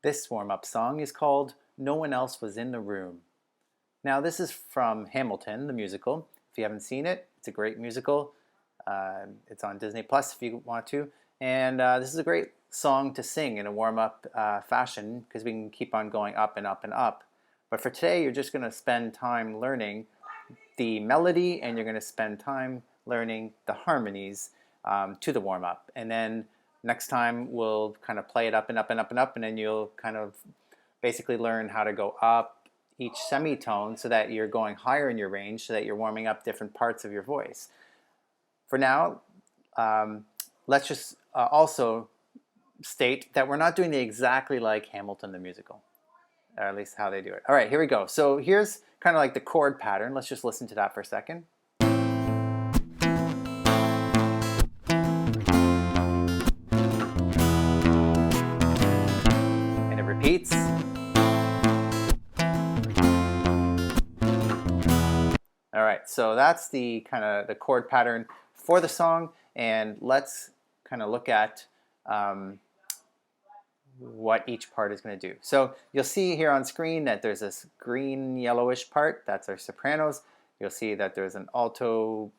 This warm-up song is called No One Else Was in the Room. Now this is from Hamilton, the musical. If you haven't seen it, it's a great musical. It's on Disney Plus if you want to. And this is a great song to sing in a warm-up fashion because we can keep on going up and up and up. But for today, you're just going to spend time learning the melody and you're going to spend time learning the harmonies to the warm-up. And then next time we'll kind of play it up and up and up and up, and then you'll kind of basically learn how to go up each semitone so that you're going higher in your range, so that you're warming up different parts of your voice. For now, let's just also state that we're not doing it exactly like Hamilton the musical, or at least how they do it. All right, here we go. So here's kind of like the chord pattern. Let's just listen to that for a second. And it repeats. All right, so that's the kind of the chord pattern for the song, and let's kind of look at what each part is going to do. So you'll see here on screen that there's this green yellowish part, that's our sopranos. You'll see that there's an alto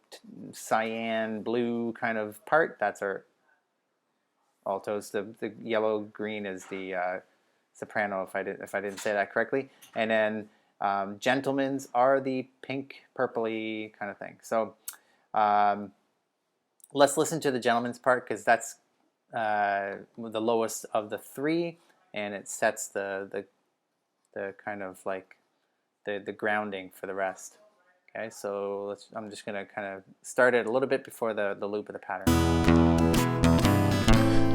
cyan blue kind of part, that's our altos. The yellow green is the soprano, if I didn't say that correctly. And then gentlemen's are the pink purpley kind of thing. So let's listen to the gentleman's part because that's the lowest of the three, and it sets the kind of like the grounding for the rest. Okay, so I'm just gonna kind of start it a little bit before the loop of the pattern.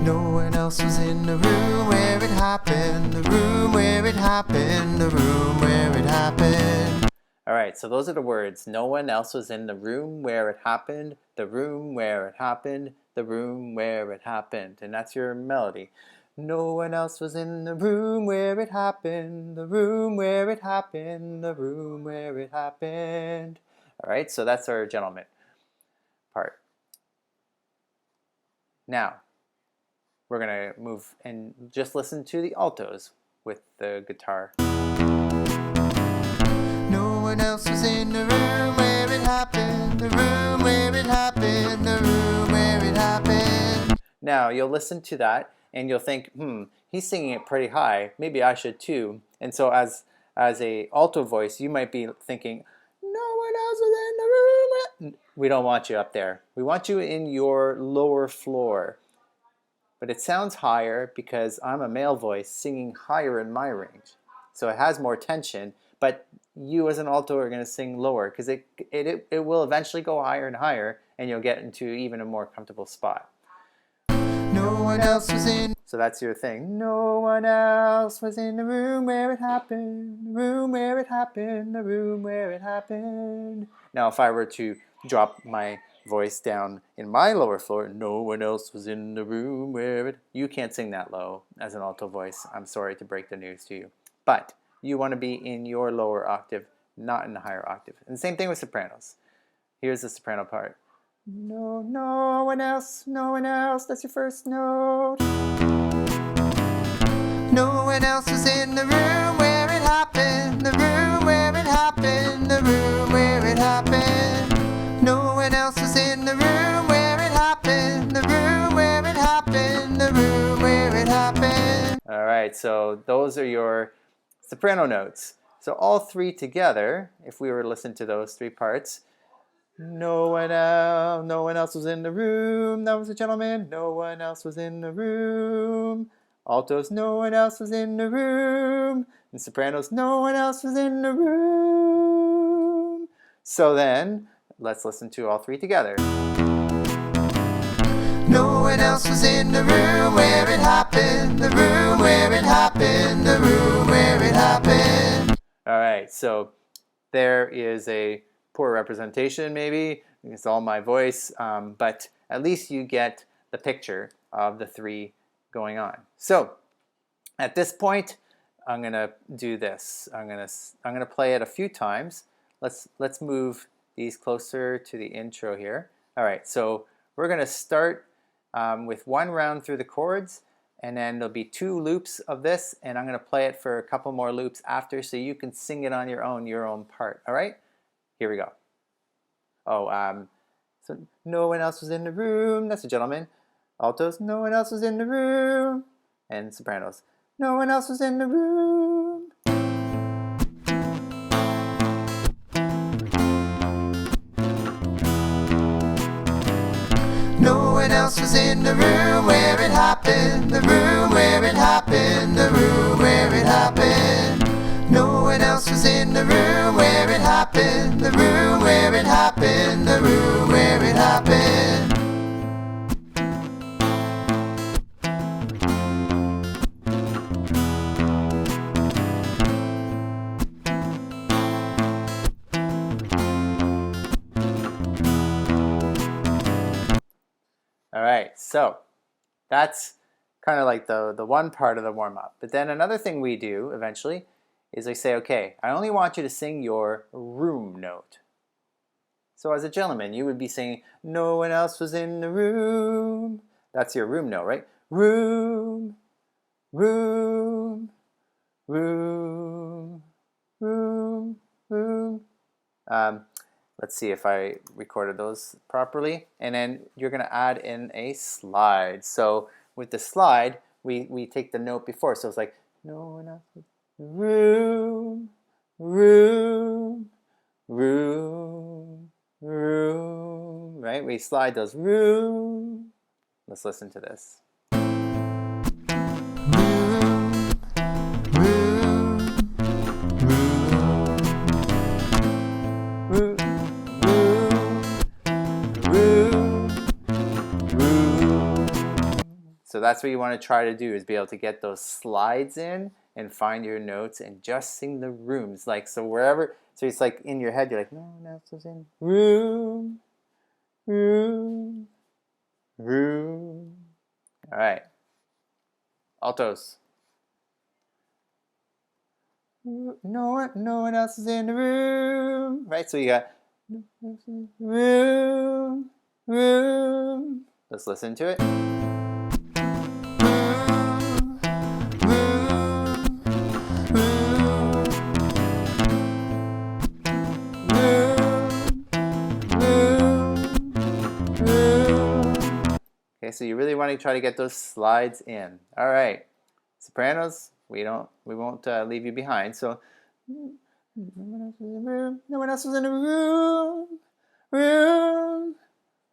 No one else was in the room where it happened, the room where it happened, the room where it happened. All right, so those are the words. No one else was in the room where it happened, the room where it happened, the room where it happened. And that's your melody. No one else was in the room where it happened, the room where it happened, the room where it happened. All right, so that's our gentleman part. Now, we're going to move and just listen to the altos with the guitar. No one else was in the room where it happened, the room where it happened, the room where it happened. Now, you'll listen to that and you'll think, he's singing it pretty high. Maybe I should too. And so as a alto voice, you might be thinking, no one else was in the room. We don't want you up there. We want you in your lower floor. But it sounds higher because I'm a male voice singing higher in my range. So it has more tension, but you as an alto are going to sing lower because it will eventually go higher and higher, and you'll get into even a more comfortable spot. No one else was in. So that's your thing. No one else was in the room where it happened, the room where it happened, the room where it happened. Now if I were to drop my voice down in my lower floor, no one else was in the room where it... You can't sing that low as an alto voice. I'm sorry to break the news to you. But you want to be in your lower octave, not in the higher octave. And the same thing with sopranos. Here's the soprano part. No, no one else, that's your first note. No one else was in the room where it happened, the room where it happened, the room where it happened. No one else was in the room where it happened, the room where it happened, the room where it happened. All right, so those are your soprano notes. So all three together, if we were to listen to those three parts, no one else was in the room, that was a gentleman, no one else was in the room. Altos, no one else was in the room. And sopranos, no one else was in the room. So then, let's listen to all three together. No one else was in the room where it happened, the room where it happened, the room where it happened. All right, so there is a poor representation maybe. It's all my voice, but at least you get the picture of the three going on. So at this point, I'm gonna do this. I'm gonna play it a few times. Let's move these closer to the intro here. All right, so we're gonna start with one round through the chords, and then there'll be 2 loops of this, and I'm going to play it for a couple more loops after so you can sing it on your own part. All right? Here we go. Oh, so no one else was in the room. That's a gentleman. Altos, no one else was in the room. And sopranos, no one else was in the room. No one else was in the room where it happened, the room where it happened, the room where it happened. No one else was in the room where it happened, the room where it happened, the room where it happened. All right, so that's kind of like the one part of the warm-up. But then another thing we do eventually is I say, okay, I only want you to sing your room note. So as a gentleman, you would be saying, no one else was in the room. That's your room note, right? Room, room, room, room, room. Let's see if I recorded those properly. And then you're going to add in a slide. So with the slide, we take the note before. So it's like, no one else was in the room, room, room, room, right? We slide those room. Let's listen to this. So that's what you want to try to do, is be able to get those slides in and find your notes and just sing the rooms. Like, so wherever, so it's like in your head, you're like, no one else was in room, room, room. All right. Altos. No one else is in the room. Right, so you got room, room. Let's listen to it. Okay, so you really want to try to get those slides in. All right, sopranos, we won't leave you behind. So, no one else was in the room. No one else was in the room. Room,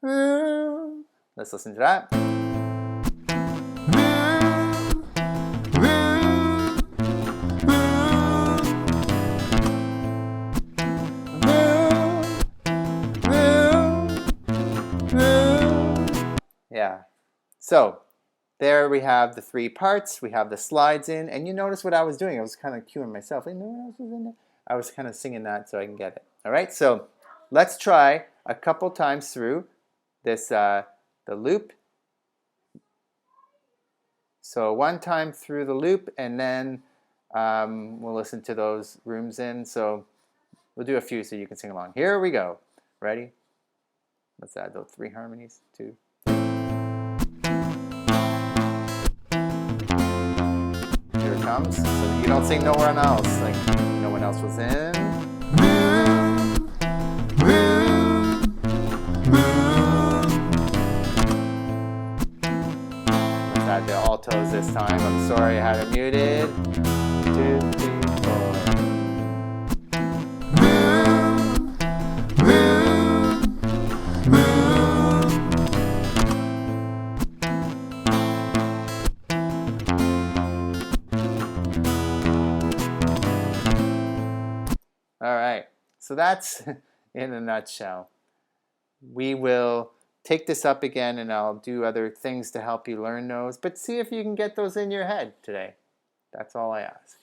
room. Let's listen to that. Yeah. So there we have the 3 parts. We have the slides in, and you notice what I was doing. I was kind of cueing myself. Like, no one else was in there. I was kind of singing that so I can get it. All right. So let's try a couple times through this the loop. So one time through the loop, and then we'll listen to those rooms in. So we'll do a few so you can sing along. Here we go. Ready? Let's add those 3 harmonies. 2. Here it comes. So you don't sing no one else. Like no one else was in. Room, room, room. Let's add the altos this time. I'm sorry I had it muted. 2, 3, 4. All right, so that's in a nutshell. We will take this up again and I'll do other things to help you learn those, but see if you can get those in your head today. That's all I ask.